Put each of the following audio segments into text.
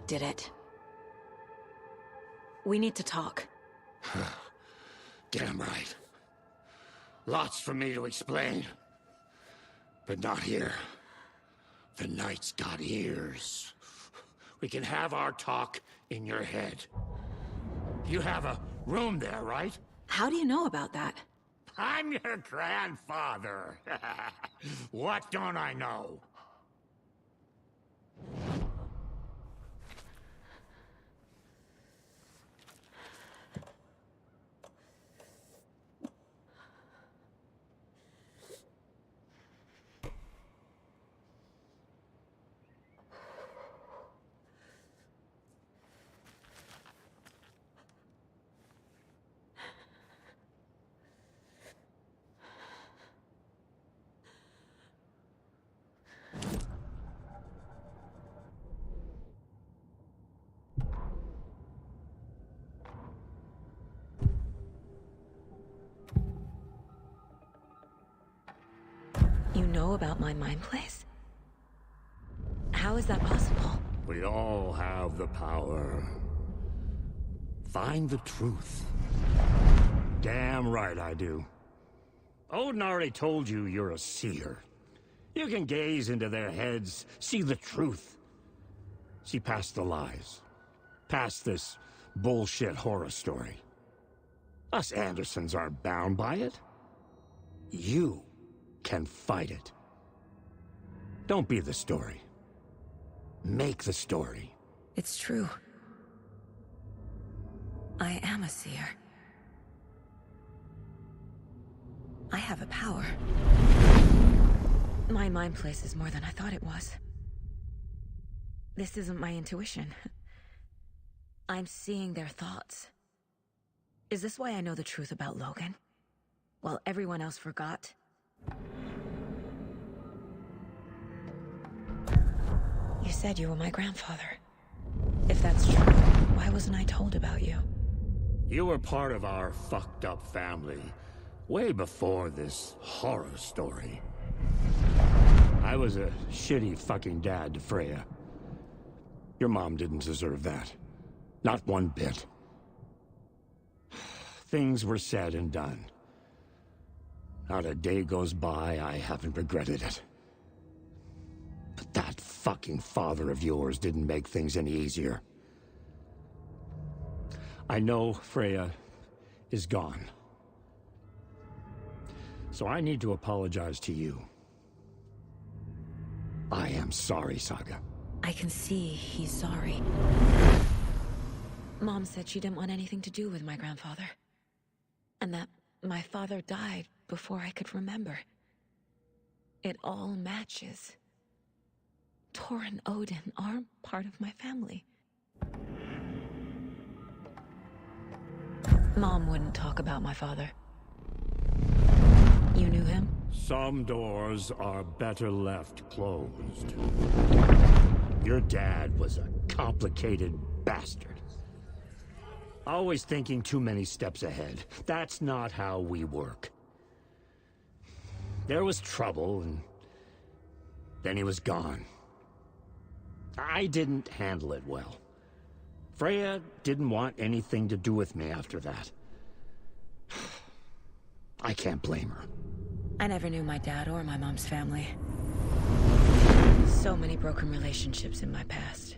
did it. We need to talk. Damn right. Lots for me to explain. But not here. The night's got ears. We can have our talk in your head. You have a room there, right? How do you know about that? I'm your grandfather. What don't I know? You know about my mind place? How is that possible? We all have the power. Find the truth. Damn right I do. Odin already told you you're a seer. You can gaze into their heads, see the truth. See past the lies. Past this bullshit horror story. Us Andersons aren't bound by it. You can fight it. Don't be the story. Make the story. It's true. I am a seer. I have a power. My mind place is more than I thought it was. This isn't my intuition. I'm seeing their thoughts. Is this why I know the truth about Logan? While everyone else forgot? You said you were my grandfather. If that's true, why wasn't I told about you? You were part of our fucked up family way before this horror story. I was a shitty fucking dad to Freya. Your mom didn't deserve that. Not one bit. Things were said and done. Not a day goes by I haven't regretted it. But that fucking father of yours didn't make things any easier. I know Freya is gone. So I need to apologize to you. I am sorry, Saga. I can see he's sorry. Mom said she didn't want anything to do with my grandfather. And that my father died before I could remember. It all matches. Tor and Odin are part of my family. Mom wouldn't talk about my father. You knew him? Some doors are better left closed. Your dad was a complicated bastard. Always thinking too many steps ahead. That's not how we work. There was trouble, and then he was gone. I didn't handle it well. Freya didn't want anything to do with me after that. I can't blame her. I never knew my dad or my mom's family. So many broken relationships in my past.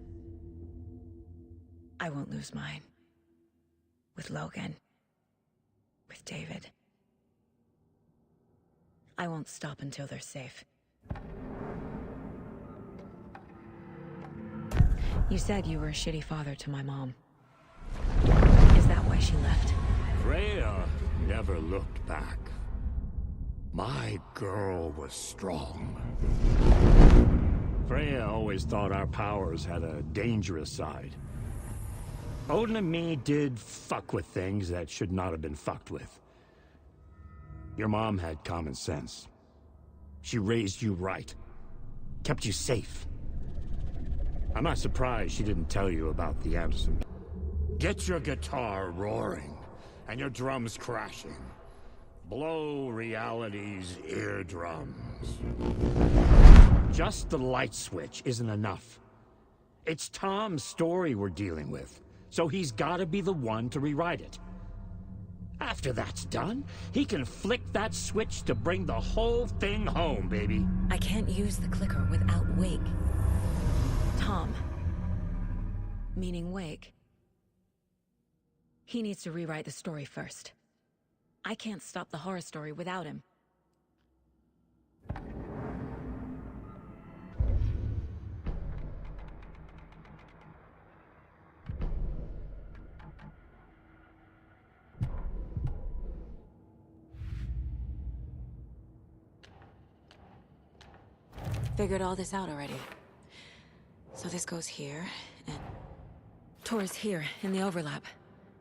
I won't lose mine. With Logan. With David. I won't stop until they're safe. You said you were a shitty father to my mom. Is that why she left? Freya never looked back. My girl was strong. Freya always thought our powers had a dangerous side. Odin and me did fuck with things that should not have been fucked with. Your mom had common sense. She raised you right. Kept you safe. I'm not surprised she didn't tell you about the Anderson. Get your guitar roaring and your drums crashing. Blow reality's eardrums. Just the light switch isn't enough. It's Tom's story we're dealing with, so he's gotta be the one to rewrite it. After that's done, he can flick that switch to bring the whole thing home, baby. I can't use the clicker without Wake. Tom. Meaning Wake. He needs to rewrite the story first. I can't stop the horror story without him. Figured all this out already. So this goes here, and... Tor's here, in the overlap.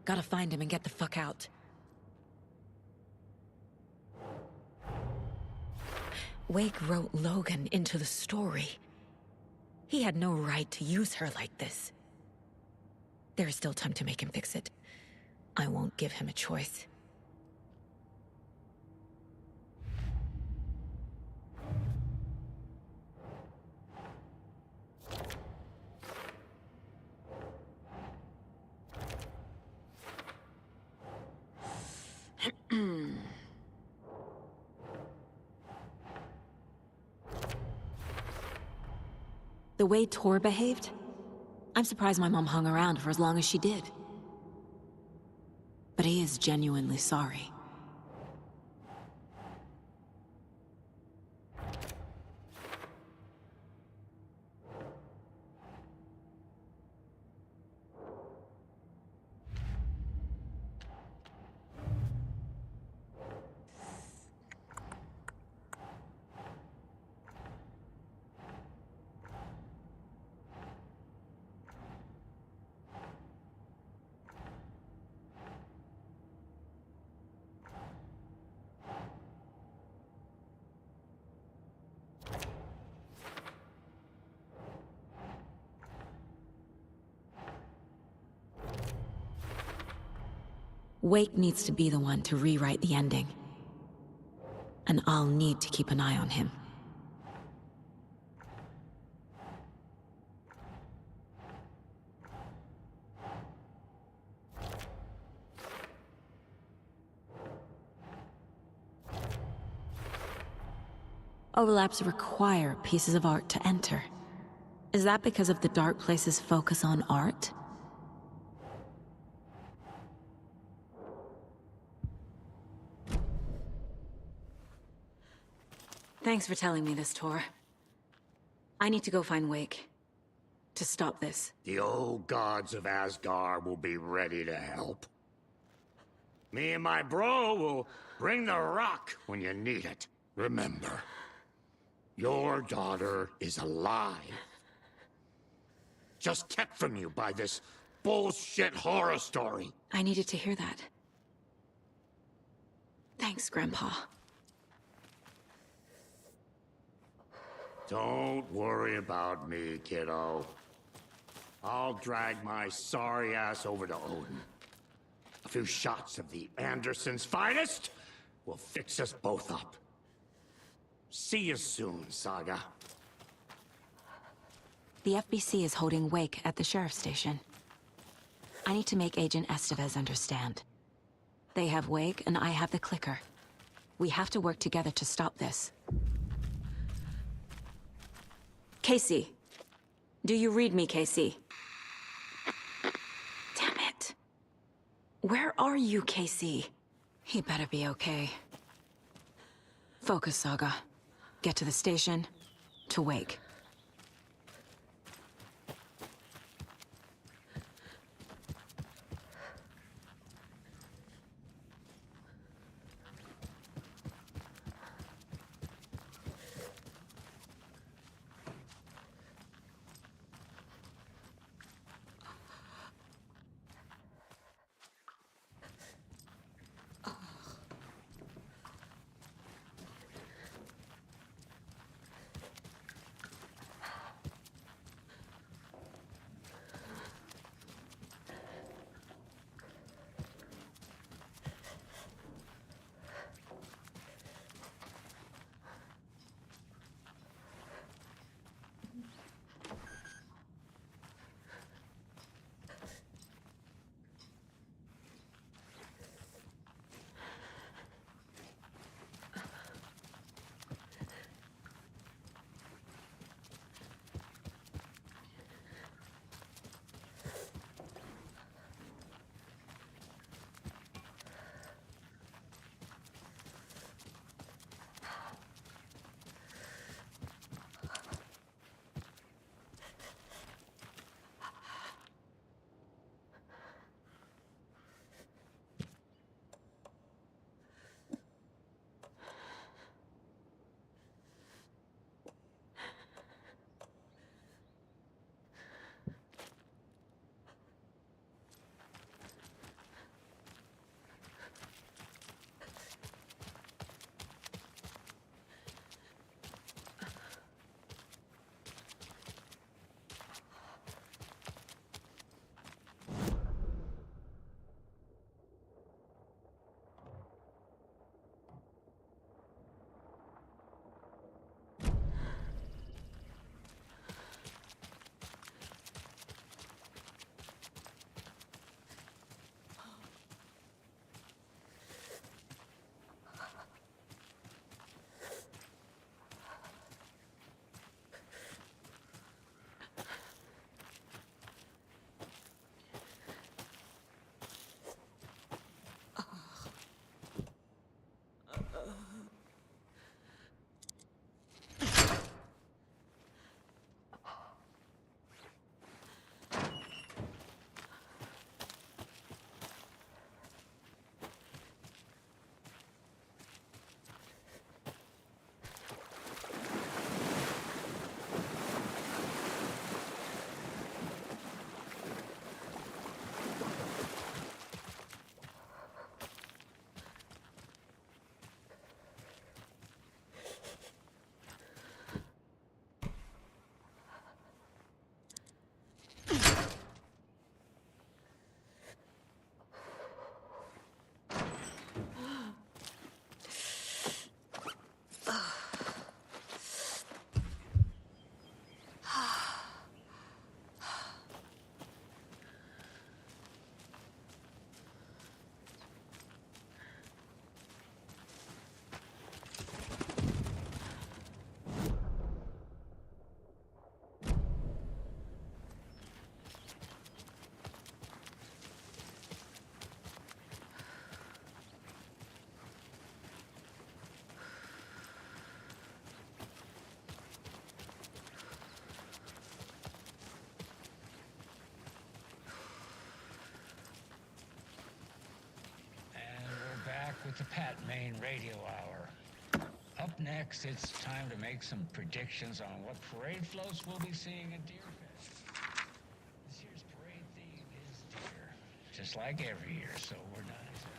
Gotta find him and get the fuck out. Wake wrote Logan into the story. He had no right to use her like this. There is still time to make him fix it. I won't give him a choice. The way Tor behaved? I'm surprised my mom hung around for as long as she did. But he is genuinely sorry. Wake needs to be the one to rewrite the ending. And I'll need to keep an eye on him. Overlaps require pieces of art to enter. Is that because of the Dark Place's focus on art? Thanks for telling me this, Tor. I need to go find Wake. To stop this. The old gods of Asgard will be ready to help. Me and my bro will bring the rock when you need it. Remember, your daughter is alive. Just kept from you by this bullshit horror story. I needed to hear that. Thanks, Grandpa. Don't worry about me, kiddo. I'll drag my sorry ass over to Odin. A few shots of the Andersons' finest will fix us both up. See you soon, Saga. The FBC is holding Wake at the sheriff's station. I need to make Agent Estevez understand. They have Wake and I have the clicker. We have to work together to stop this. Casey. Do you read me, Casey? Damn it. Where are you, Casey? He better be okay. Focus, Saga. Get to the station, to Wake. the Pat Main Radio Hour. Up next, it's time to make some predictions on what parade floats we'll be seeing at Deerfest. This year's parade theme is deer, just like every year, so we're not exactly...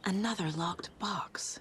Another locked box.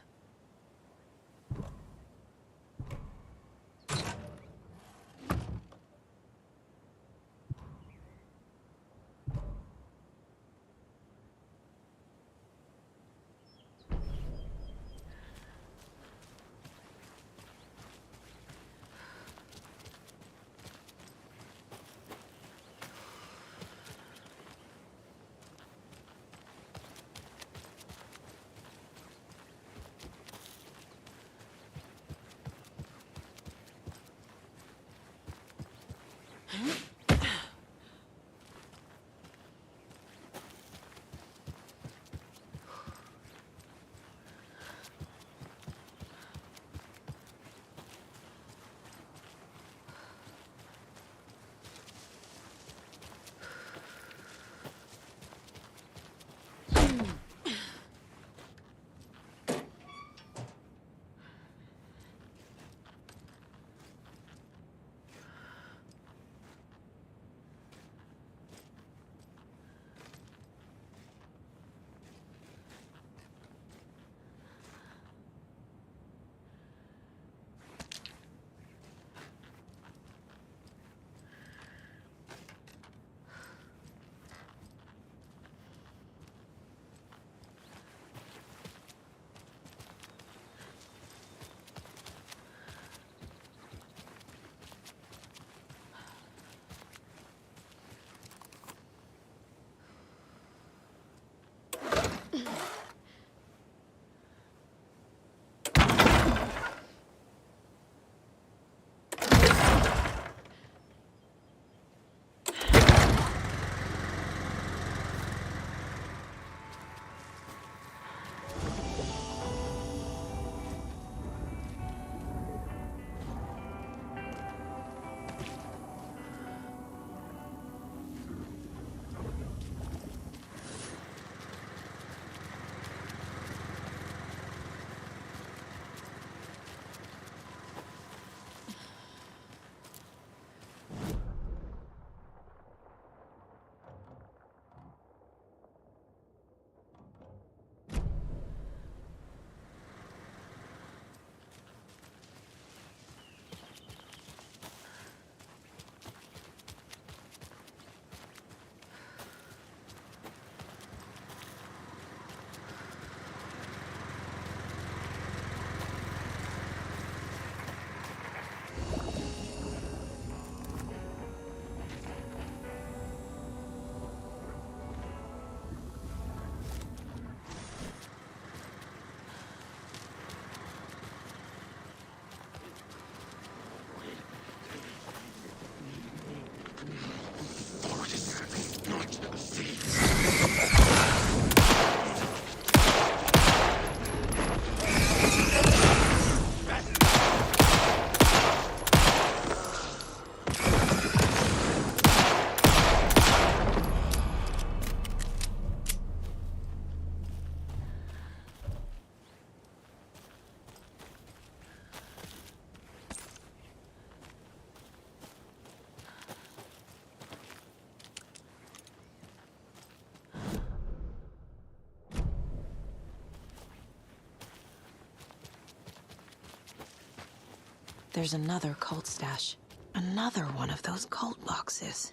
There's another cult stash. Another one of those cult boxes.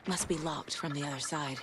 Must be locked from the other side.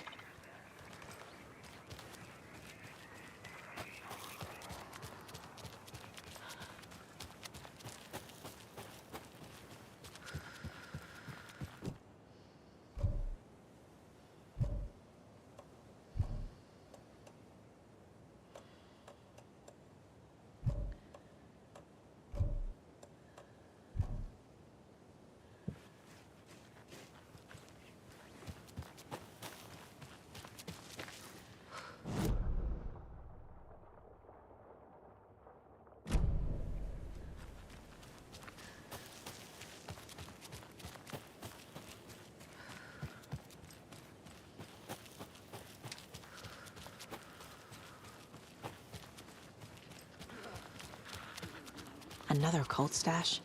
Another cult stash?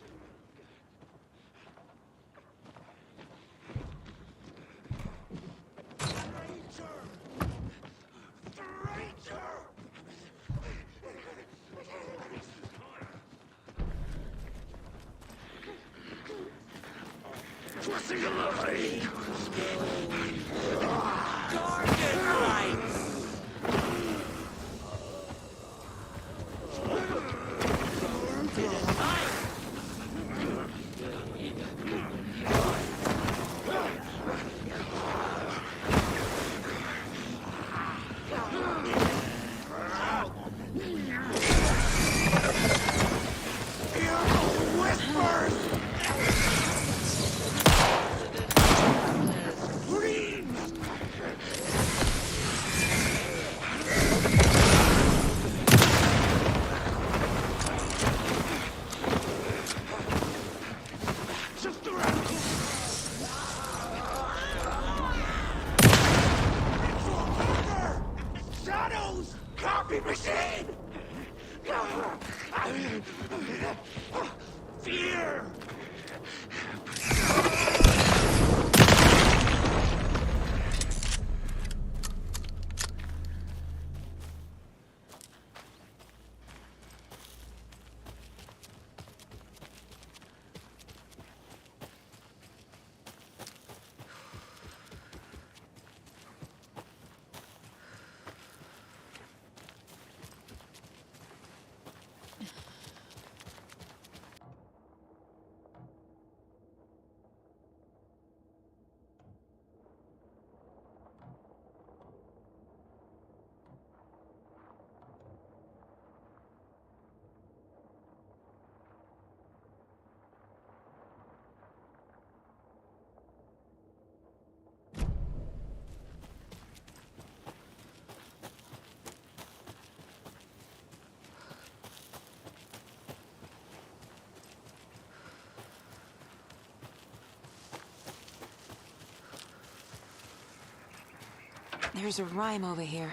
There's a rhyme over here.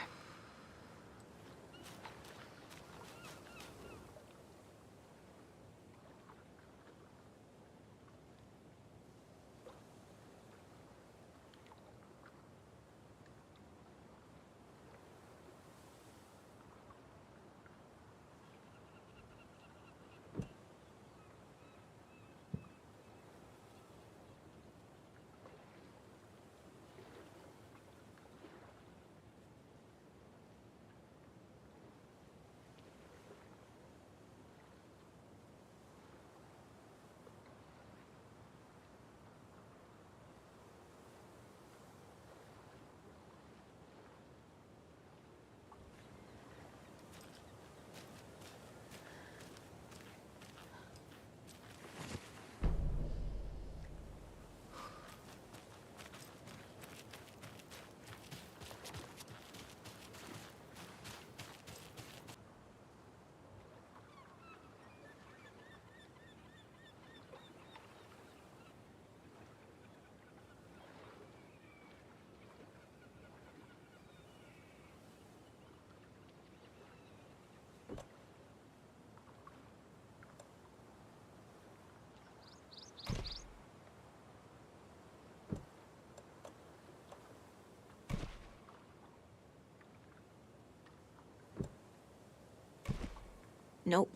Nope.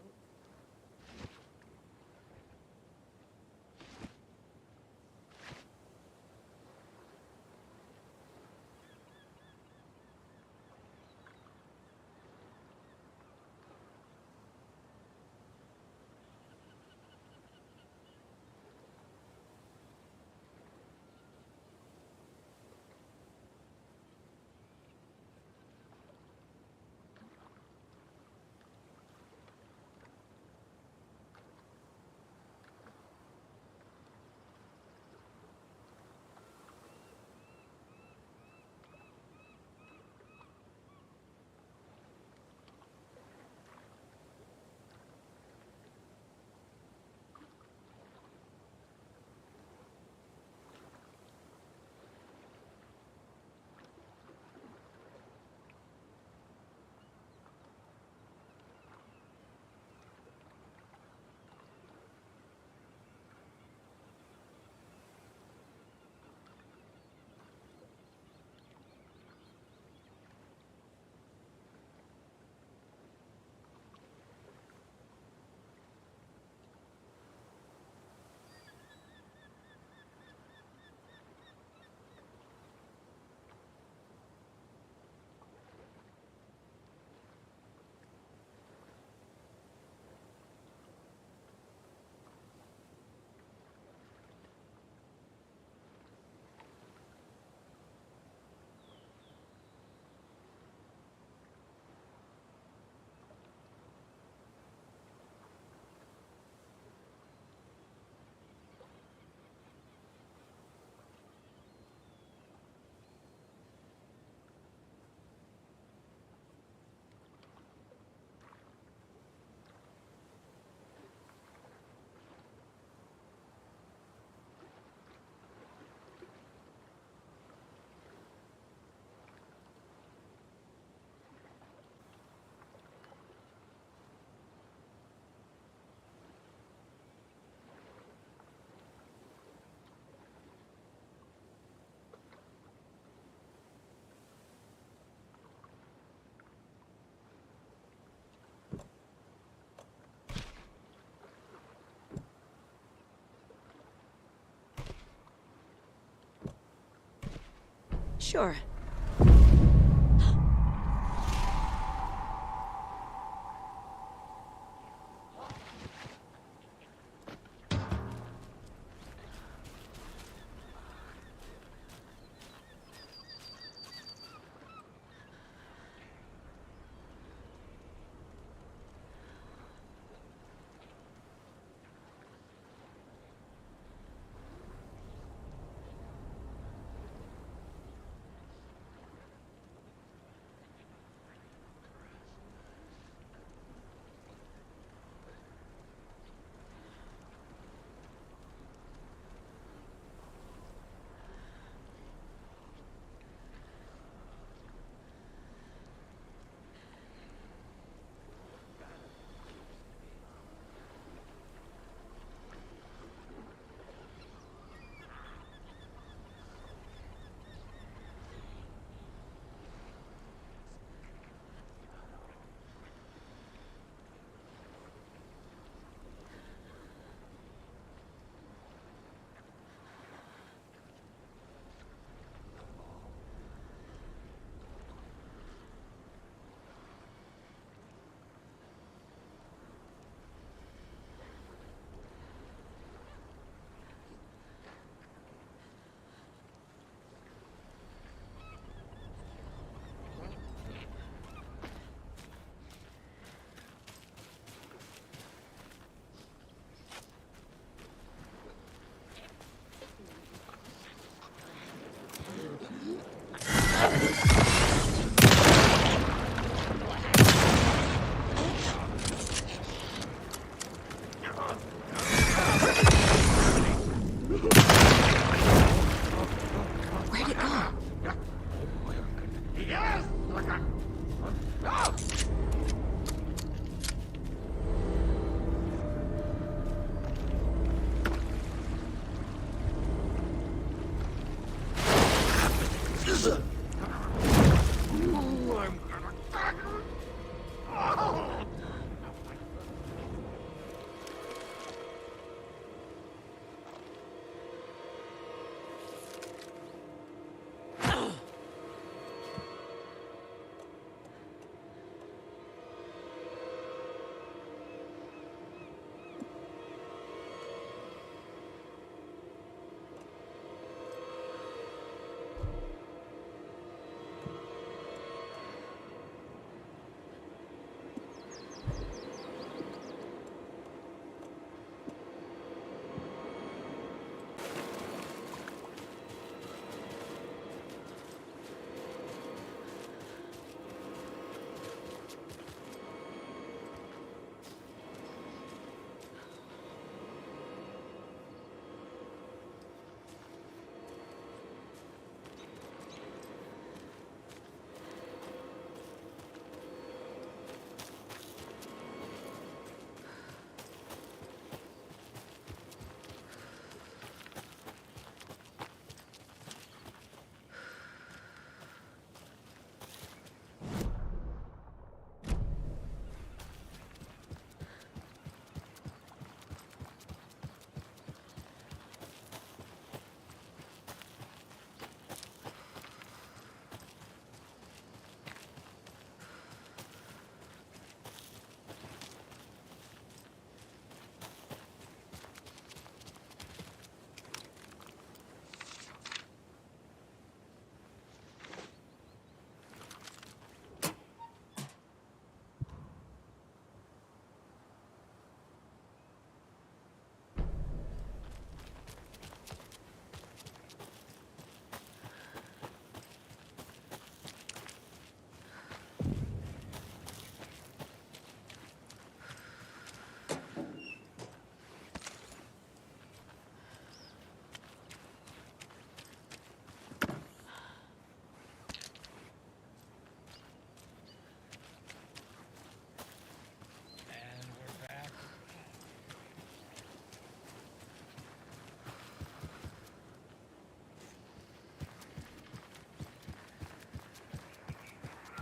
Sure.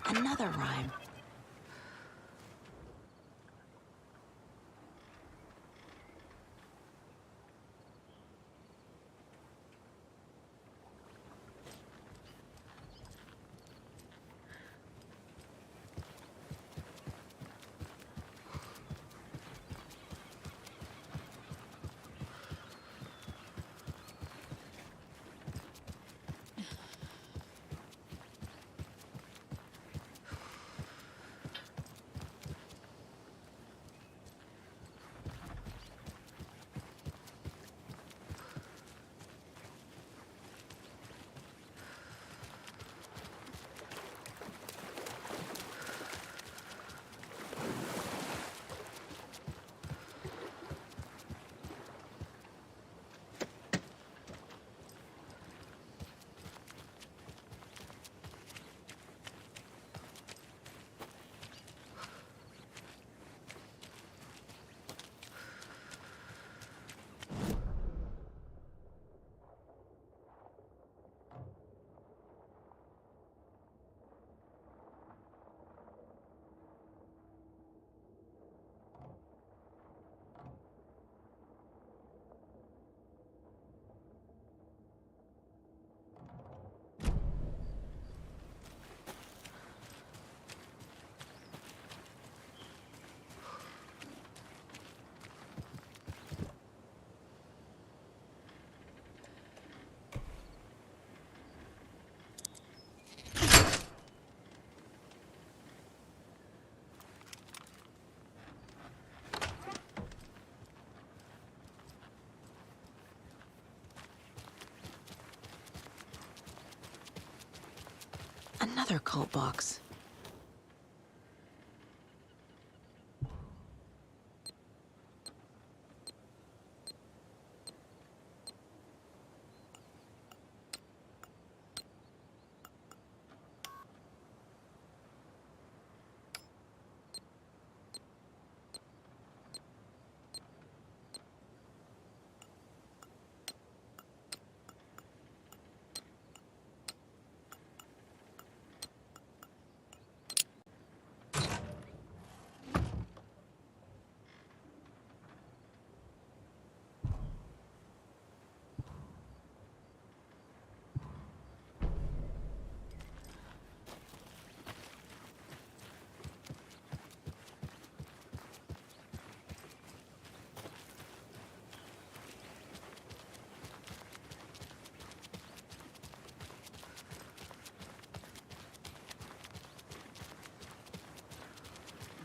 Another rhyme. Another cult box.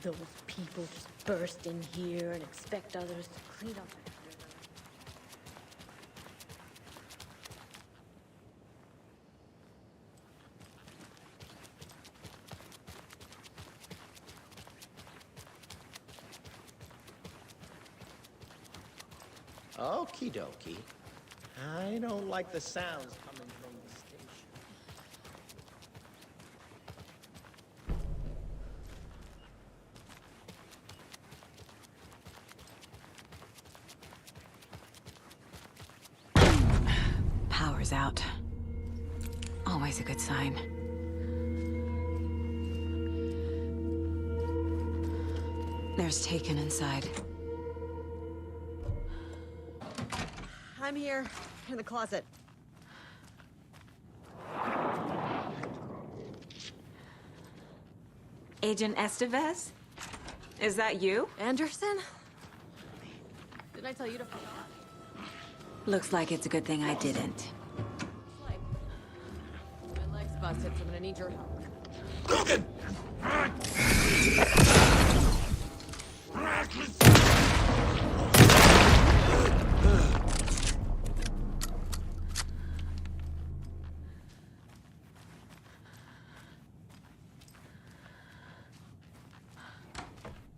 Those people just burst in here and expect others to clean up after them. Okie dokie. I don't like the sounds coming from the station. Power's out. Always a good sign. There's Taken inside. I'm here, in the closet. Agent Estevez? Is that you? Anderson? Did I tell you to fuck off? Looks like it's a good thing I didn't. Like, my leg's busted, so I'm gonna need your help. Logan!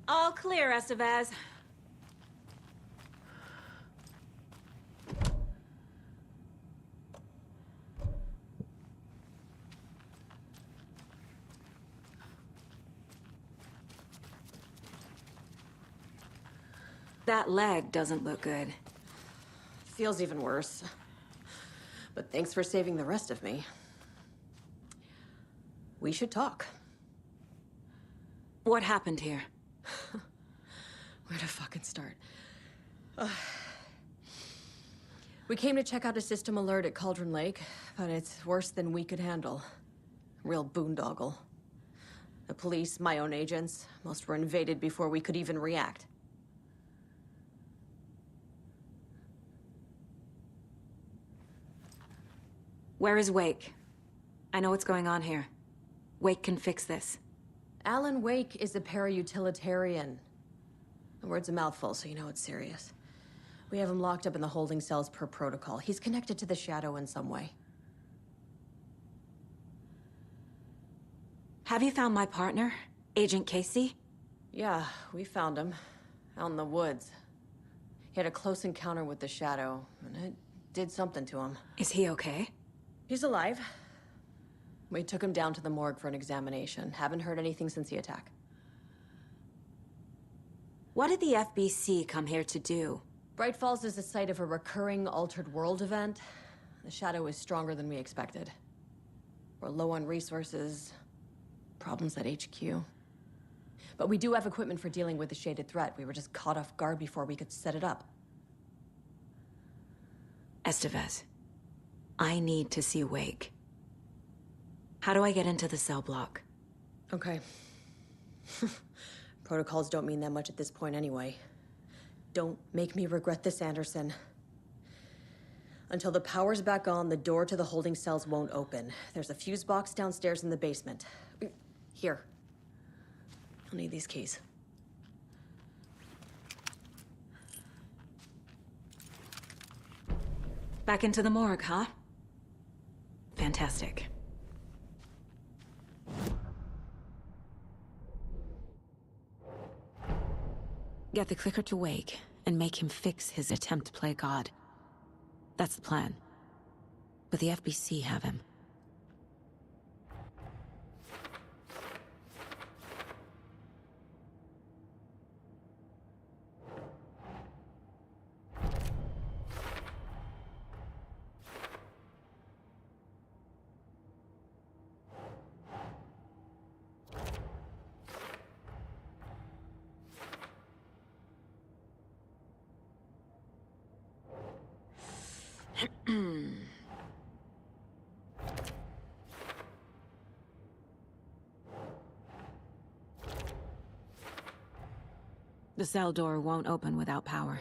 All clear, Estevez. That leg doesn't look good. Feels even worse. But thanks for saving the rest of me. We should talk. What happened here? Where to fucking start? We came to check out a system alert at Cauldron Lake, but it's worse than we could handle. Real boondoggle. The police, my own agents, most were invaded before we could even react. Where is Wake? I know what's going on here. Wake can fix this. Alan Wake is a para-utilitarian. The word's a mouthful, so you know it's serious. We have him locked up in the holding cells per protocol. He's connected to the Shadow in some way. Have you found my partner, Agent Casey? Yeah, we found him. Out in the woods. He had a close encounter with the Shadow, and it did something to him. Is he okay? He's alive. We took him down to the morgue for an examination. Haven't heard anything since the attack. What did the FBC come here to do? Bright Falls is the site of a recurring altered world event. The Shadow is stronger than we expected. We're low on resources, problems at HQ. But we do have equipment for dealing with the shaded threat. We were just caught off guard before we could set it up. Estevez, I need to see Wake. How do I get into the cell block? Okay. Protocols don't mean that much at this point anyway. Don't make me regret this, Anderson. Until the power's back on, the door to the holding cells won't open. There's a fuse box downstairs in the basement. Here. I'll need these keys. Back into the morgue, huh? Fantastic. Get the clicker to wake, and make him fix his attempt to play God. That's the plan. But the FBC have him. The cell door won't open without power.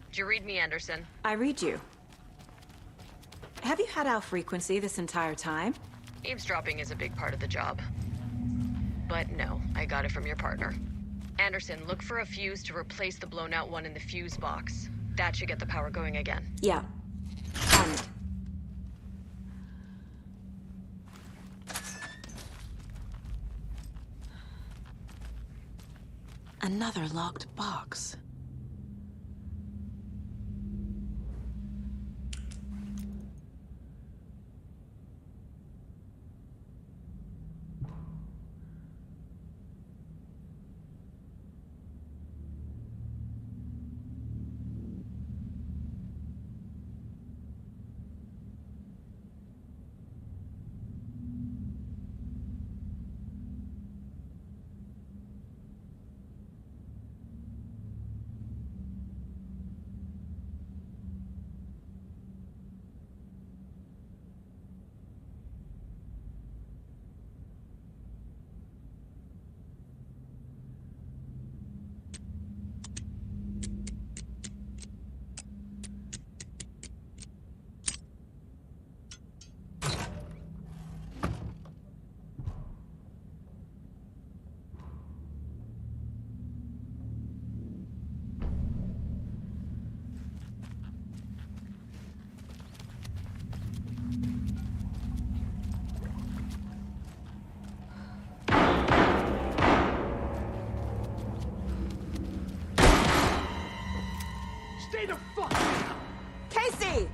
Did you read me, Anderson? I read you. Have you had our frequency this entire time? Eavesdropping is a big part of the job. But no, I got it from your partner. Anderson, look for a fuse to replace the blown out one in the fuse box. That should get the power going again. Yeah. On it. Another locked box. Stay the fuck down! Casey!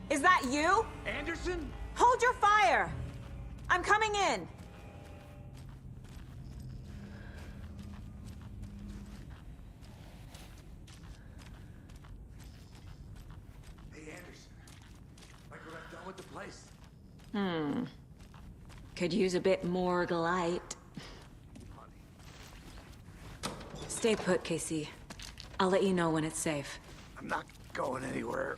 Is that you? Anderson? Hold your fire! I'm coming in! Hey, Anderson. Like what I've done with the place? Could use a bit more light. Stay put, Casey. I'll let you know when it's safe. I'm not going anywhere.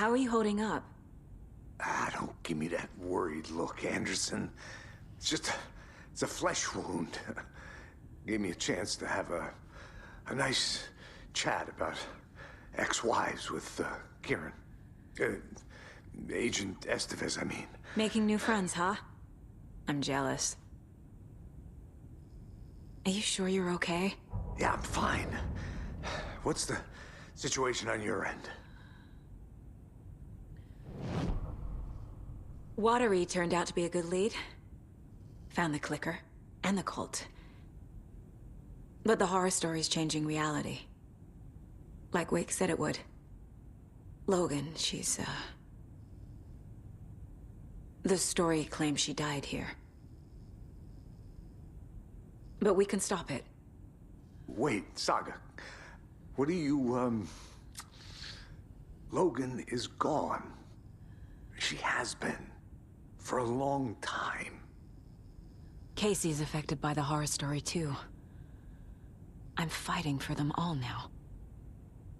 How are you holding up? Don't give me that worried look, Anderson. It's a flesh wound. Gave me a chance to have a nice chat about ex-wives with Kieran. Agent Estevez, I mean. Making new friends, huh? I'm jealous. Are you sure you're okay? Yeah, I'm fine. What's the situation on your end? Watery turned out to be a good lead. Found the clicker and the cult. But the horror story's changing reality. Like Wake said it would. Logan, she's, the story claims she died here. But we can stop it. Wait, Saga. What do you, Logan is gone. She has been. For a long time. Casey's affected by the horror story, too. I'm fighting for them all now.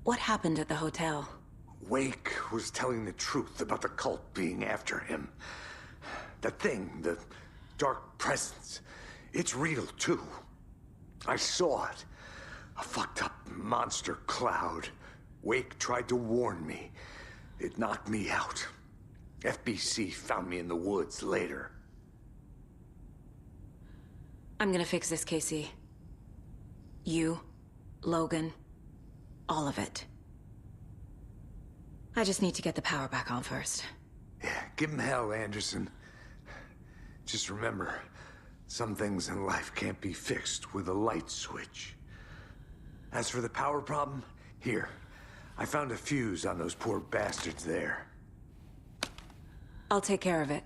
What happened at the hotel? Wake was telling the truth about the cult being after him. That thing, the dark presence, it's real, too. I saw it. A fucked up monster cloud. Wake tried to warn me. It knocked me out. FBC found me in the woods later. I'm gonna fix this, Casey. You, Logan, all of it. I just need to get the power back on first. Yeah, give him hell, Anderson. Just remember, some things in life can't be fixed with a light switch. As for the power problem, here. I found a fuse on those poor bastards there. I'll take care of it.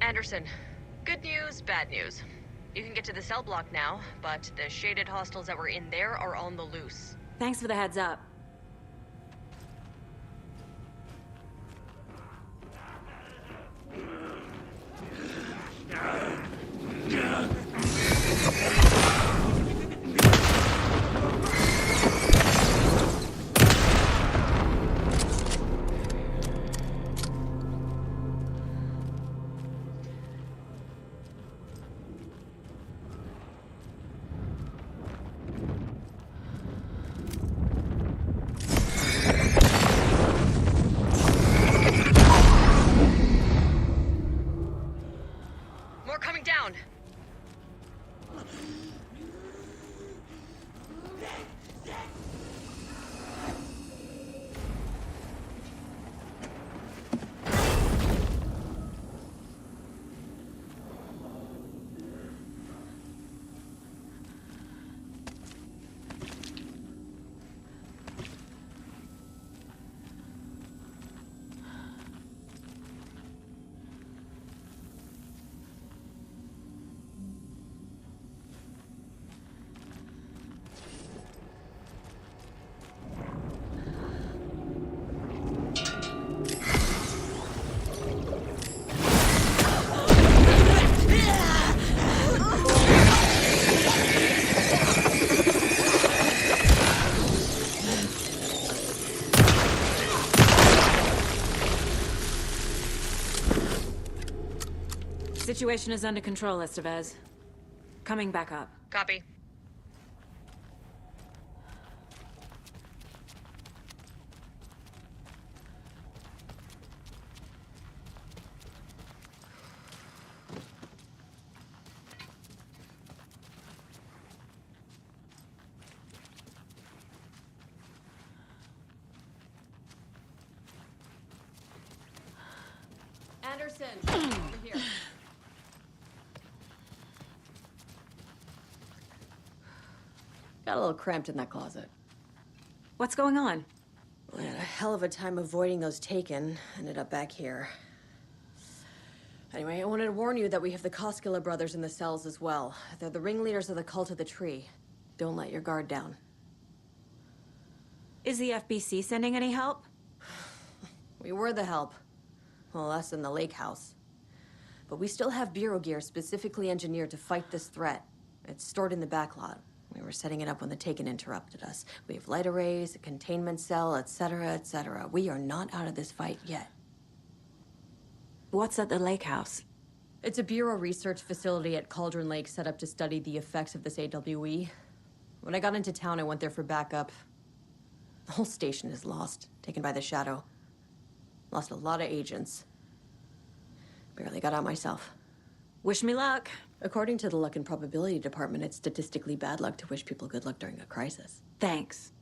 Anderson, good news, bad news. You can get to the cell block now, but the shaded hostiles that were in there are on the loose. Thanks for the heads up. Situation is under control, Estevez. Coming back up. Copy. Anderson, over here. Got a little cramped in that closet. What's going on? We had a hell of a time avoiding those taken. Ended up back here. Anyway, I wanted to warn you that we have the Koskela brothers in the cells as well. They're the ringleaders of the cult of the tree. Don't let your guard down. Is the FBC sending any help? We were the help. Well, us in the lake house. But we still have bureau gear specifically engineered to fight this threat. It's stored in the backlot. We were setting it up when the Taken interrupted us. We have light arrays, a containment cell, etc., etc. We are not out of this fight yet. What's at the lake house? It's a bureau research facility at Cauldron Lake set up to study the effects of this AWE. When I got into town, I went there for backup. The whole station is lost, taken by the Shadow. Lost a lot of agents. Barely got out myself. Wish me luck. According to the Luck and Probability Department, it's statistically bad luck to wish people good luck during a crisis. Thanks.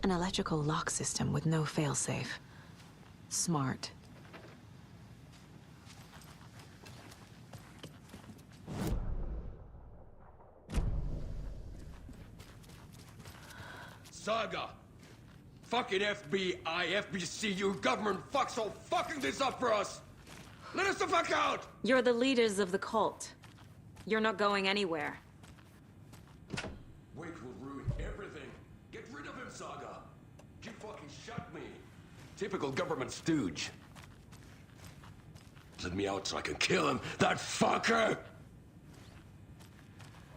An electrical lock system with no failsafe. Smart. Saga! Fucking FBI, FBC, your government fucks all fucking this up for us! Let us the fuck out! You're the leaders of the cult. You're not going anywhere. Wait will ruin everything. Get rid of him, Saga! You fucking shot me! Typical government stooge. Let me out so I can kill him, that fucker!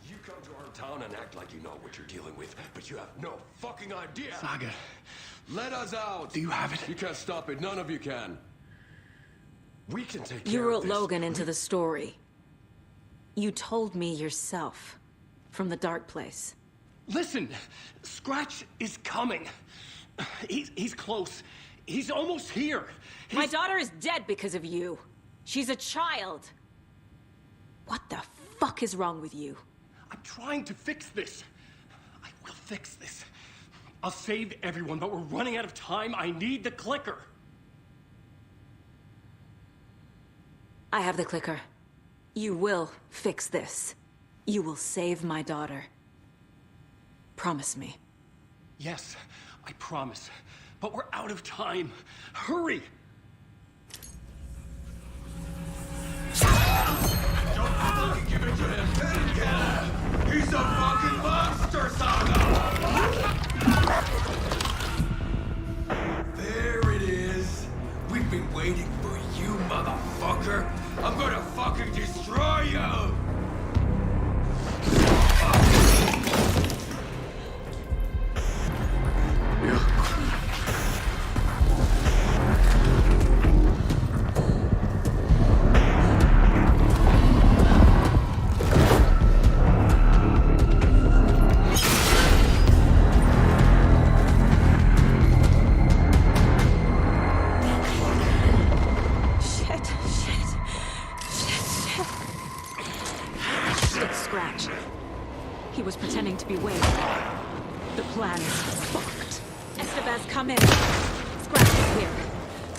You come to our town and act like you know what you're dealing with, but you have no fucking idea! Saga. Let us out! Do you have it? You can't stop it, none of you can. We can take care You of wrote this. Logan into the story. You told me yourself. From the dark place. Listen, Scratch is coming. He's close. He's almost here. My daughter is dead because of you. She's a child. What the fuck is wrong with you? I'm trying to fix this. I will fix this. I'll save everyone, but we're running out of time. I need the clicker. I have the clicker. You will fix this. You will save my daughter. Promise me. Yes, I promise. But we're out of time. Hurry! Don't fucking give it to him! He's a fucking monster, Saga! There it is! We've been waiting for you, motherfucker! I'm gonna fucking destroy you! Scratch. He was pretending to be Wade. The plan is fucked. Estevez, come in. Scratch is here.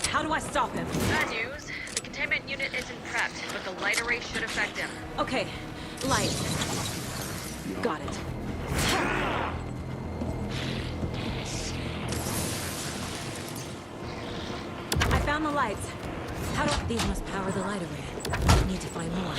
How do I stop him? Bad news. The containment unit isn't prepped, but the light array should affect him. Okay, light. Got it. I found the lights. How do I... These must power the light array. I need to find more.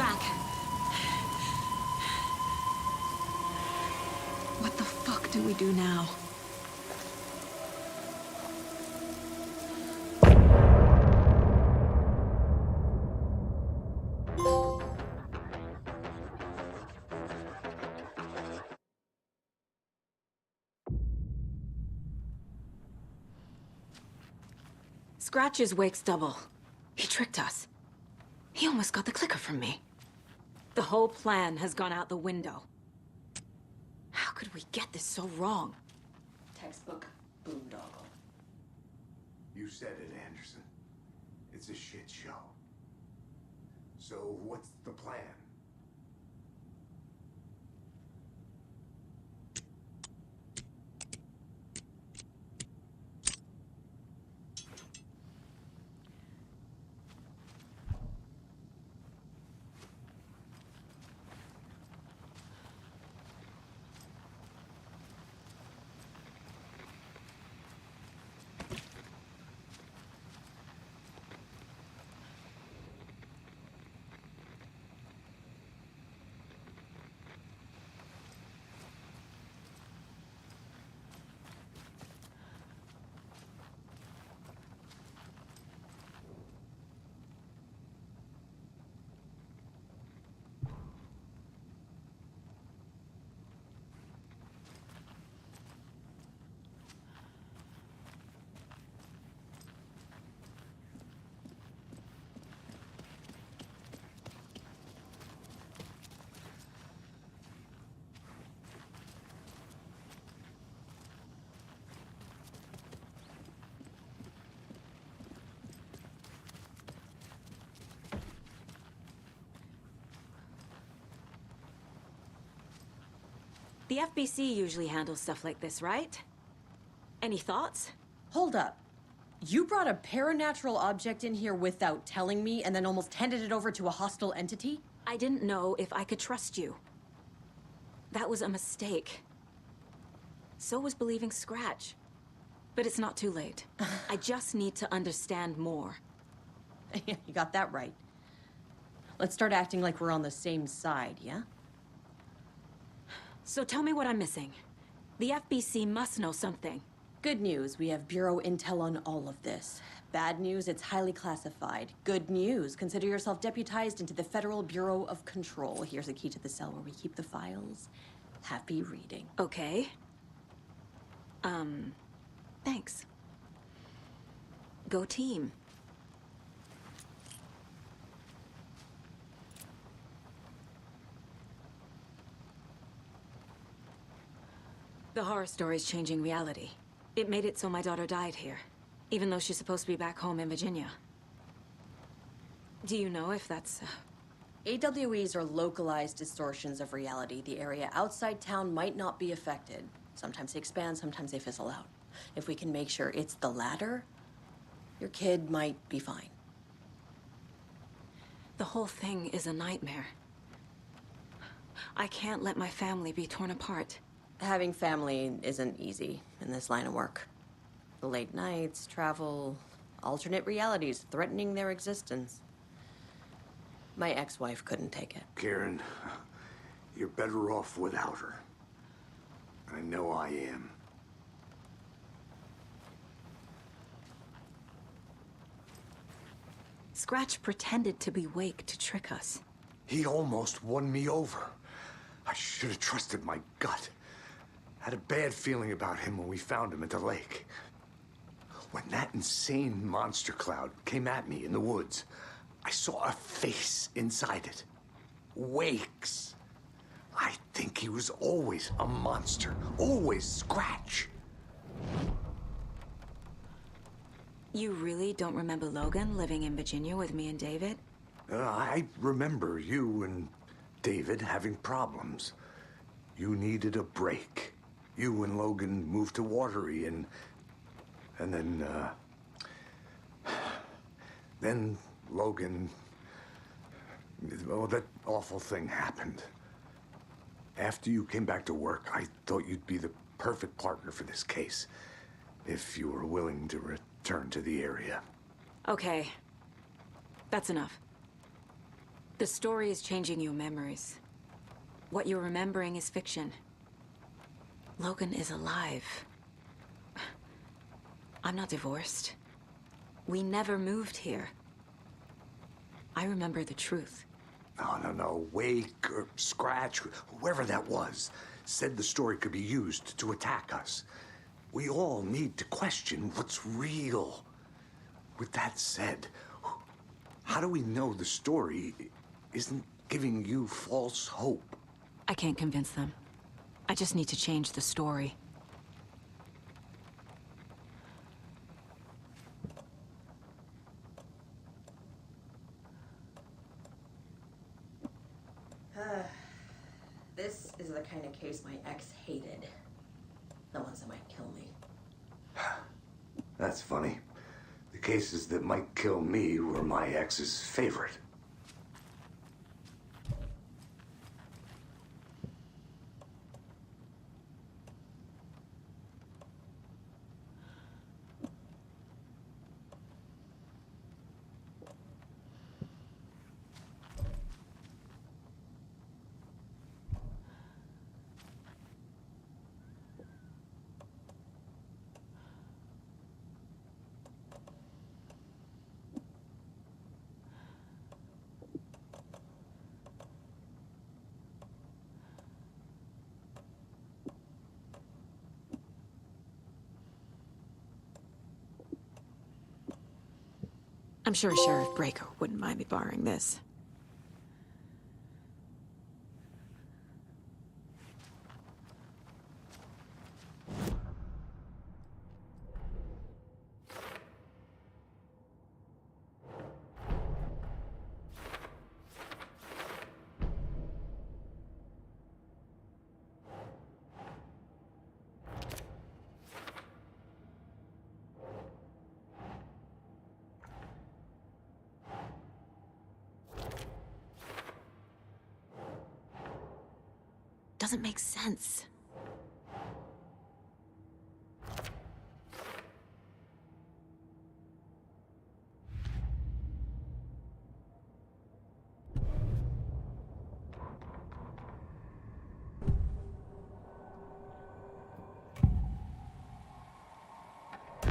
back. What the fuck do we do now? Scratch is Wake's double. He tricked us. He almost got the clicker from me. The whole plan has gone out the window. How could we get this so wrong? Textbook boondoggle. You said it, Anderson. It's a shit show. So what's the plan? The FBC usually handles stuff like this, right? Any thoughts? Hold up. You brought a paranatural object in here without telling me and then almost handed it over to a hostile entity? I didn't know if I could trust you. That was a mistake. So was believing Scratch. But it's not too late. I just need to understand more. You got that right. Let's start acting like we're on the same side, yeah? So tell me what I'm missing. The FBC must know something. Good news, we have Bureau intel on all of this. Bad news, it's highly classified. Good news, consider yourself deputized into the Federal Bureau of Control. Here's a key to the cell where we keep the files. Happy reading. Okay. Thanks. Go team. The horror story's changing reality. It made it so my daughter died here, even though she's supposed to be back home in Virginia. Do you know if that's... AWEs are localized distortions of reality. The area outside town might not be affected. Sometimes they expand, sometimes they fizzle out. If we can make sure it's the latter, your kid might be fine. The whole thing is a nightmare. I can't let my family be torn apart. Having family isn't easy in this line of work. The late nights, travel, alternate realities threatening their existence. My ex-wife couldn't take it. Karen, you're better off without her. I know I am. Scratch pretended to be Wake to trick us. He almost won me over. I should have trusted my gut. Had a bad feeling about him when we found him at the lake. When that insane monster cloud came at me in the woods, I saw a face inside it. Wake's. I think he was always a monster. Always Scratch. You really don't remember Logan living in Virginia with me and David? I remember you and David having problems. You needed a break. You and Logan moved to Watery and then Logan, well, that awful thing happened. After you came back to work, I thought you'd be the perfect partner for this case, if you were willing to return to the area. Okay. That's enough. The story is changing your memories. What you're remembering is fiction. Logan is alive. I'm not divorced. We never moved here. I remember the truth. No. Wake or Scratch, whoever that was, said the story could be used to attack us. We all need to question what's real. With that said, how do we know the story isn't giving you false hope? I can't convince them. I just need to change the story. This is the kind of case my ex hated. The ones that might kill me. That's funny. The cases that might kill me were my ex's favorite. I'm sure Sheriff Breaker wouldn't mind me borrowing this. Doesn't make sense.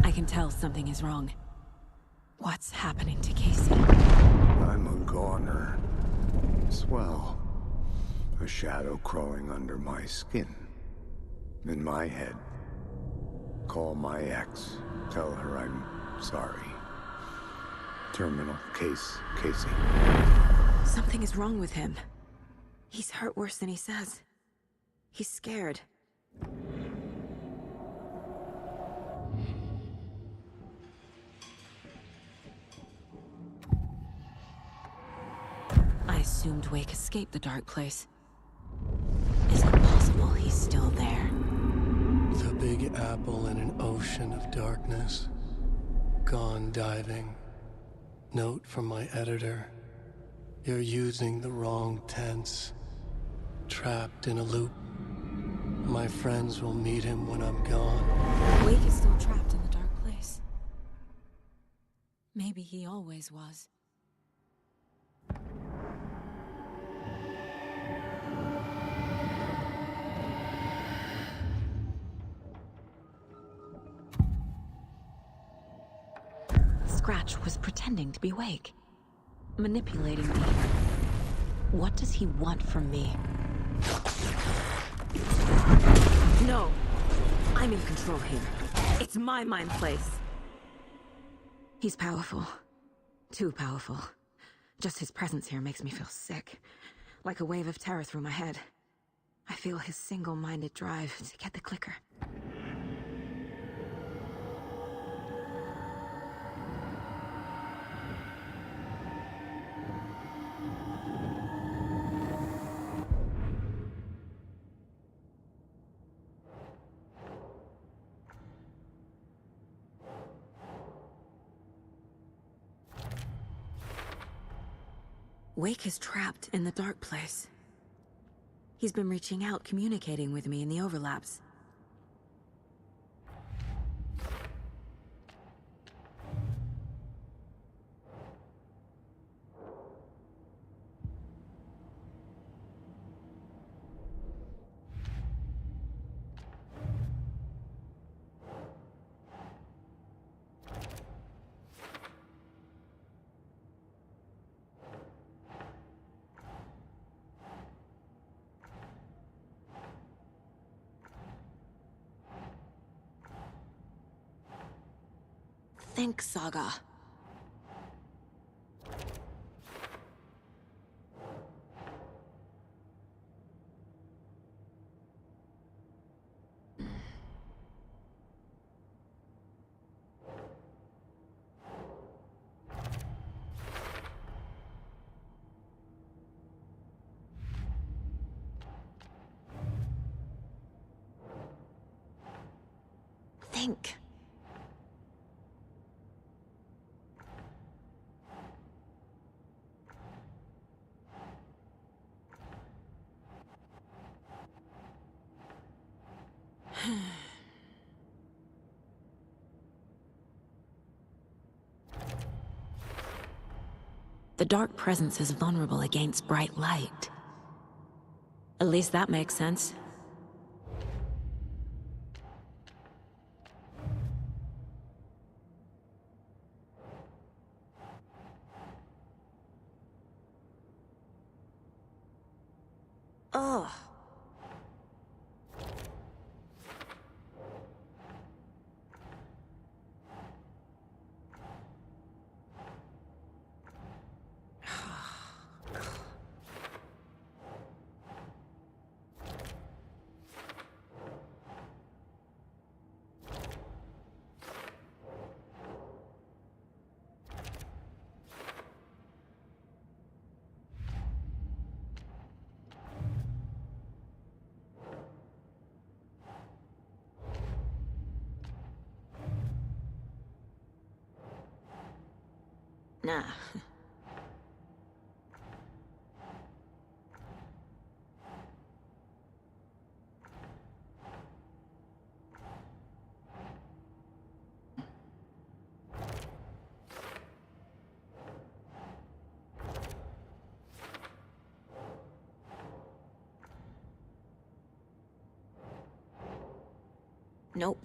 I can tell something is wrong. What's happening to Casey? I'm a goner. Swell. A shadow crawling under my skin. In my head. Call my ex. Tell her I'm sorry. Terminal case, Casey. Something is wrong with him. He's hurt worse than he says. He's scared. I assumed Wake escaped the dark place. Is it possible he's still there? The Big Apple in an ocean of darkness. Gone diving. Note from my editor. You're using the wrong tense. Trapped in a loop. My friends will meet him when I'm gone. Wake is still trapped in the dark place. Maybe he always was. Scratch was pretending to be Wake. Manipulating me. What does he want from me? No! I'm in control here. It's my mind place. He's powerful. Too powerful. Just his presence here makes me feel sick. Like a wave of terror through my head. I feel his single-minded drive to get the clicker. Wake is trapped in the dark place. He's been reaching out, communicating with me in the overlaps. think, Saga. Think. The dark presence is vulnerable against bright light. At least that makes sense. Ugh. Nah. Nope.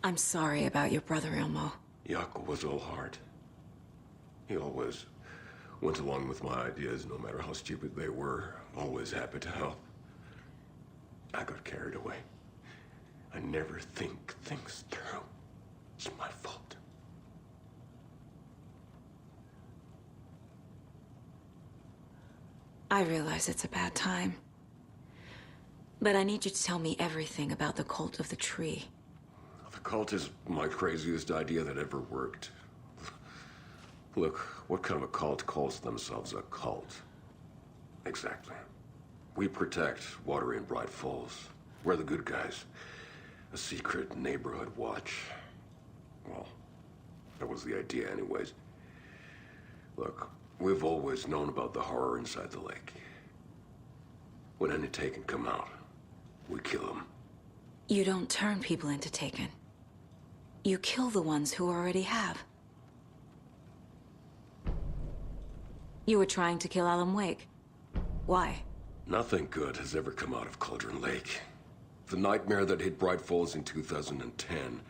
I'm sorry about your brother, Elmo. Jaco was all heart. He always went along with my ideas, no matter how stupid they were. Always happy to help. I got carried away. I never think things through. It's my fault. I realize it's a bad time. But I need you to tell me everything about the cult of the tree. The cult is my craziest idea that ever worked. Look, what kind of a cult calls themselves a cult? Exactly. We protect Water in Bright Falls. We're the good guys. A secret neighborhood watch. Well, that was the idea anyways. Look, we've always known about the horror inside the lake. When any Taken come out, we kill them. You don't turn people into Taken. You kill the ones who already have. You were trying to kill Alan Wake. Why? Nothing good has ever come out of Cauldron Lake. The nightmare that hit Bright Falls in 2010.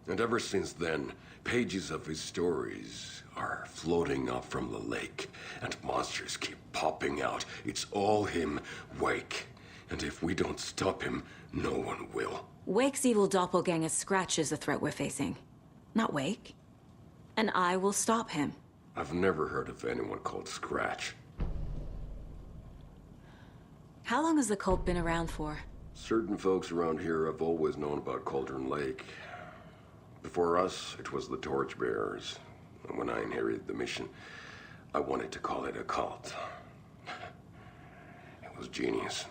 And ever since then, pages of his stories are floating up from the lake, and monsters keep popping out. It's all him, Wake. And if we don't stop him, no one will. Wake's evil doppelganger Scratch is the threat we're facing, not Wake. And I will stop him. I've never heard of anyone called Scratch. How long has the cult been around for? Certain folks around here have always known about Cauldron Lake. Before us, it was the Torchbearers. And when I inherited the mission, I wanted to call it a cult. It was genius.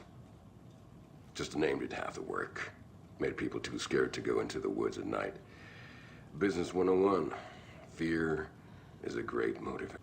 Just a name did half the work. Made people too scared to go into the woods at night. Business 101. Fear is a great motivator.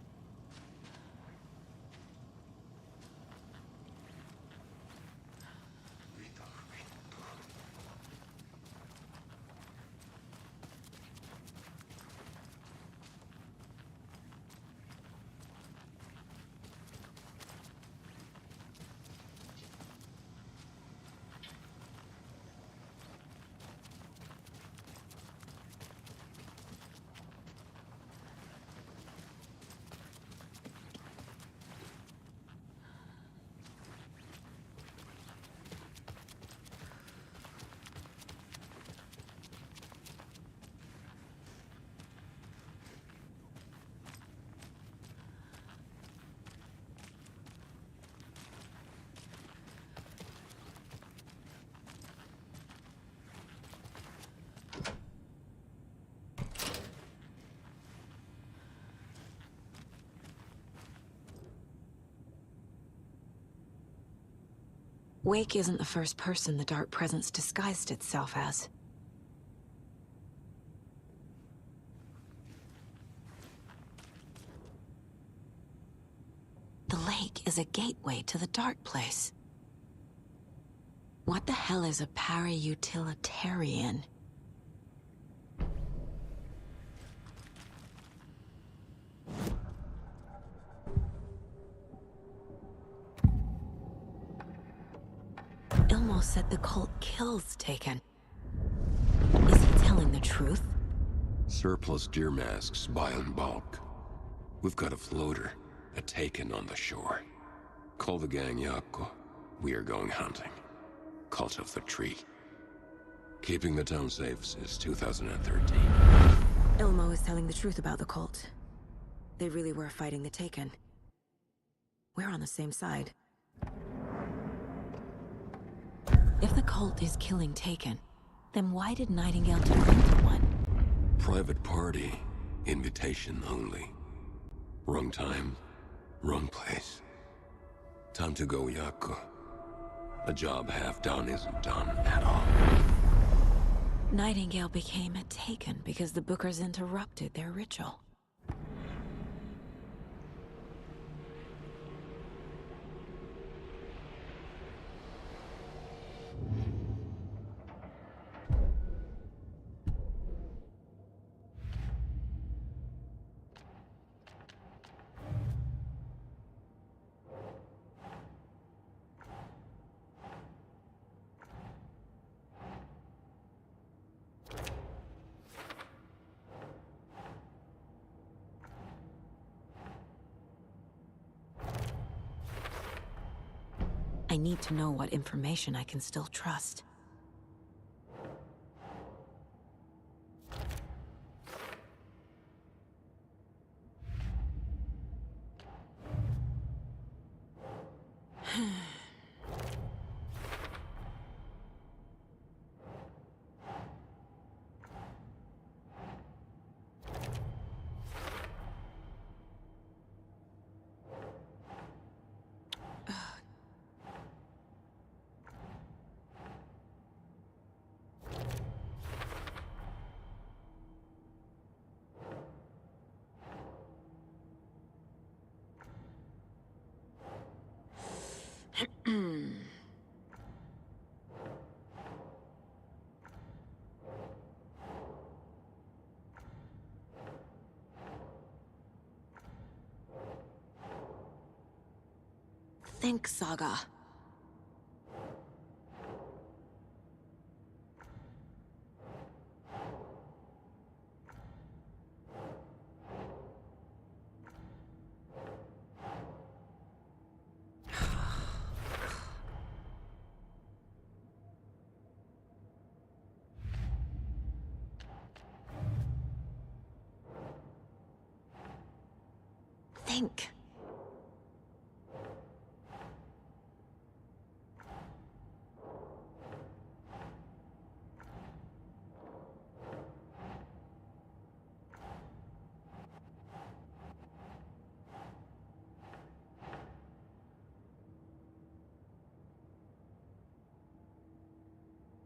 Wake isn't the first person the Dark Presence disguised itself as. The lake is a gateway to the dark place. What the hell is a para-utilitarian? Ilmo said the cult kills Taken. Is he telling the truth? Surplus deer masks buy in bulk. We've got a floater, a Taken on the shore. Call the gang Yako. We are going hunting. Cult of the Tree. Keeping the town safe since 2013. Ilmo is telling the truth about the cult. They really were fighting the Taken. We're on the same side. If the cult is killing Taken, then why did Nightingale turn into one? Private party. Invitation only. Wrong time, wrong place. Time to go, Yako. A job half done isn't done at all. Nightingale became a Taken because the Bookers interrupted their ritual. I need to know what information I can still trust. Think, Saga. Think.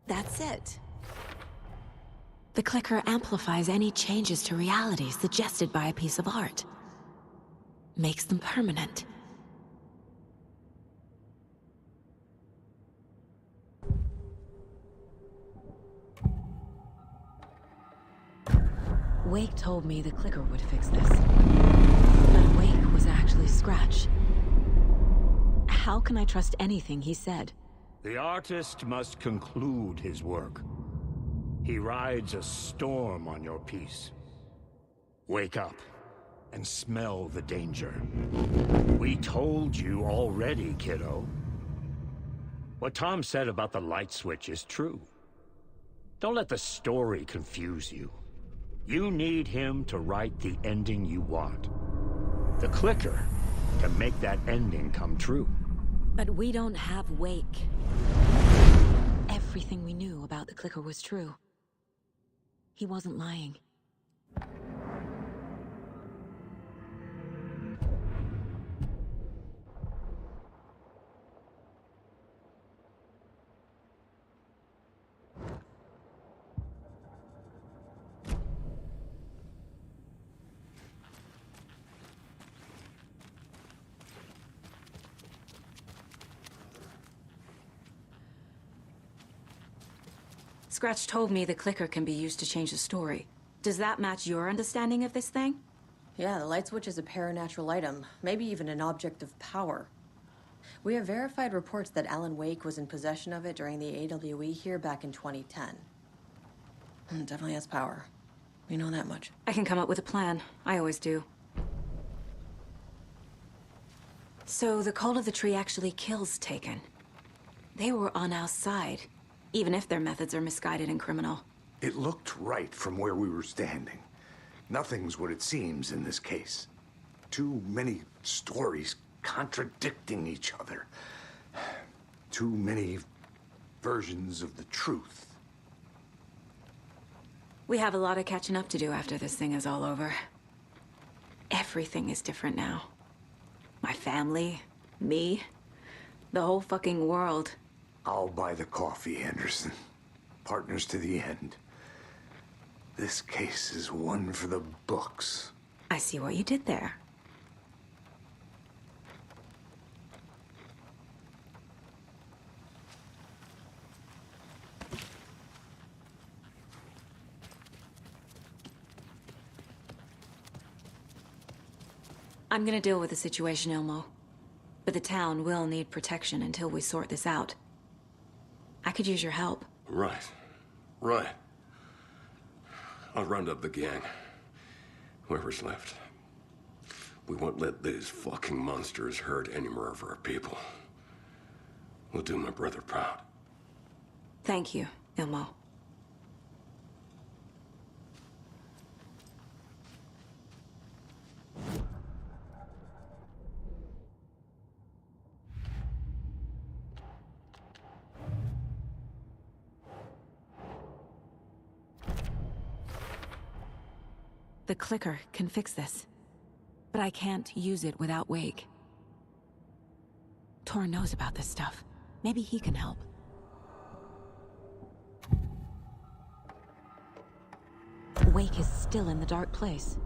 That's it. The clicker amplifies any changes to reality suggested by a piece of art. Makes them permanent. Wake told me the clicker would fix this. But Wake was actually Scratch. How can I trust anything he said? The artist must conclude his work. He rides a storm on your piece. Wake up and smell the danger. We told you already, kiddo. What Tom said about the light switch is true. Don't let the story confuse you. You need him to write the ending you want. The clicker can make that ending come true. But we don't have Wake. Everything we knew about the clicker was true. He wasn't lying. Scratch told me the clicker can be used to change the story. Does that match your understanding of this thing? Yeah, the light switch is a paranatural item, maybe even an object of power. We have verified reports that Alan Wake was in possession of it during the AWE here back in 2010. Definitely has power. We know that much. I can come up with a plan. I always do. So the call of the tree actually kills Taken. They were on our side, even if their methods are misguided and criminal. It looked right from where we were standing. Nothing's what it seems in this case. Too many stories contradicting each other. Too many versions of the truth. We have a lot of catching up to do after this thing is all over. Everything is different now. My family, me, the whole fucking world. I'll buy the coffee, Anderson. Partners to the end. This case is one for the books. I see what you did there. I'm gonna deal with the situation, Ilmo. But the town will need protection until we sort this out. I could use your help. Right. Right. I'll round up the gang. Whoever's left. We won't let these fucking monsters hurt any more of our people. We'll do my brother proud. Thank you, Ilmo. The clicker can fix this, but I can't use it without Wake. Tor knows about this stuff. Maybe he can help. Wake is still in the dark place.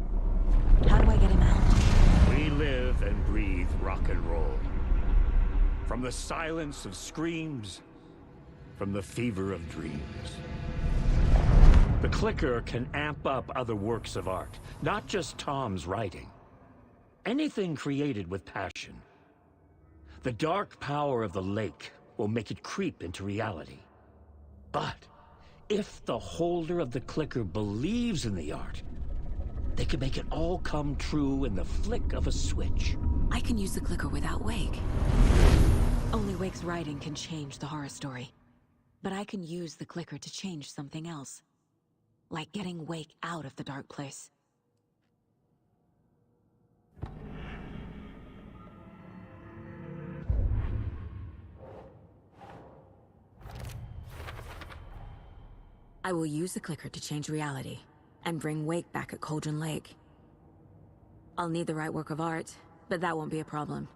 How do I get him out? We live and breathe rock and roll. From the silence of screams, from the fever of dreams. The clicker can amp up other works of art, not just Tom's writing. Anything created with passion. The dark power of the lake will make it creep into reality. But if the holder of the clicker believes in the art, they can make it all come true in the flick of a switch. I can use the clicker without Wake. Only Wake's writing can change the horror story. But I can use the clicker to change something else. Like getting Wake out of the dark place. I will use the clicker to change reality, and bring Wake back at Cauldron Lake. I'll need the right work of art, but that won't be a problem.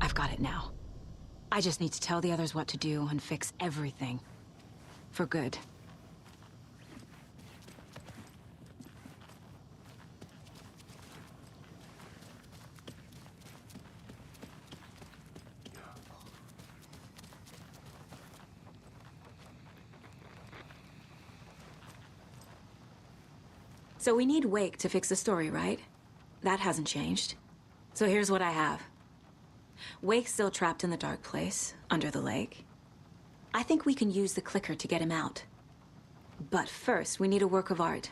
I've got it now. I just need to tell the others what to do and fix everything. For good. So we need Wake to fix the story, right? That hasn't changed. So here's what I have. Wake's still trapped in the dark place, under the lake. I think we can use the clicker to get him out. But first, we need a work of art.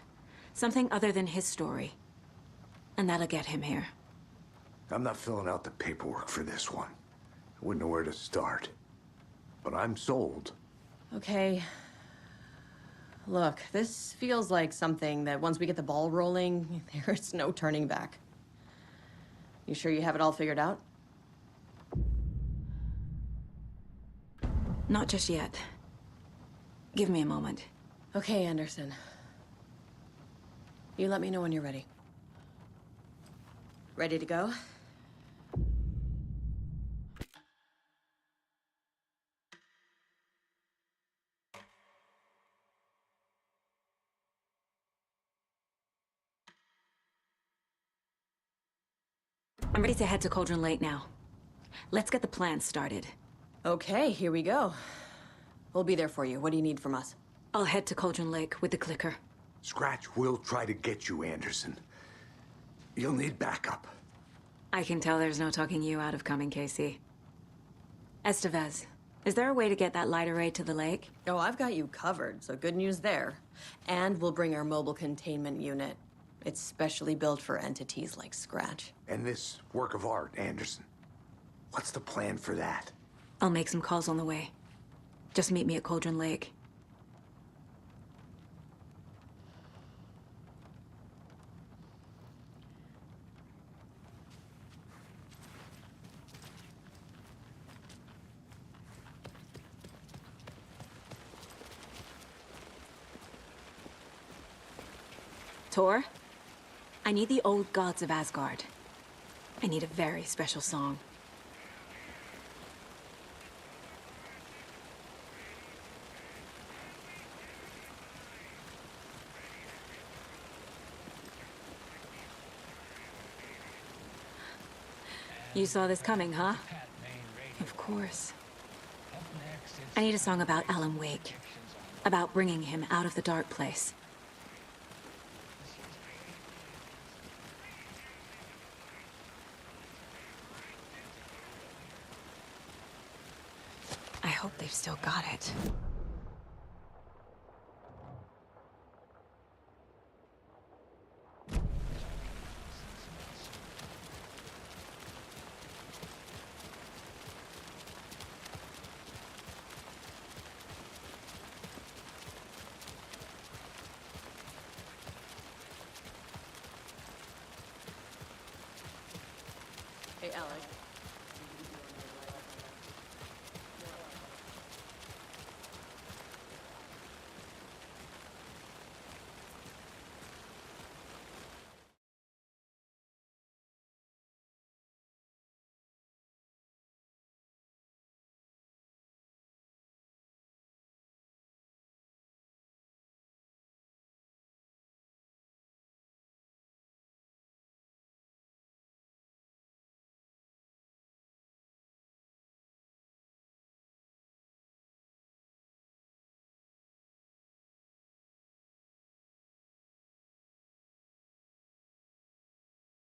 Something other than his story. And that'll get him here. I'm not filling out the paperwork for this one. I wouldn't know where to start. But I'm sold. Okay. Look, this feels like something that once we get the ball rolling, there's no turning back. You sure you have it all figured out? Not just yet. Give me a moment. Okay, Anderson. You let me know when you're ready. Ready to go? I'm ready to head to Cauldron Lake now. Let's get the plan started. Okay, here we go. We'll be there for you. What do you need from us? I'll head to Cauldron Lake with the clicker. Scratch will try to get you, Anderson. You'll need backup. I can tell there's no talking you out of coming, Casey. Estevez, is there a way to get that light array to the lake? Oh, I've got you covered, so good news there. And we'll bring our mobile containment unit. It's specially built for entities like Scratch. And this work of art, Anderson. What's the plan for that? I'll make some calls on the way. Just meet me at Cauldron Lake. Tor, I need the old gods of Asgard. I need a very special song. You saw this coming, huh? Of course. I need a song about Alan Wake. About bringing him out of the dark place. I hope they've still got it. Hey, Alex.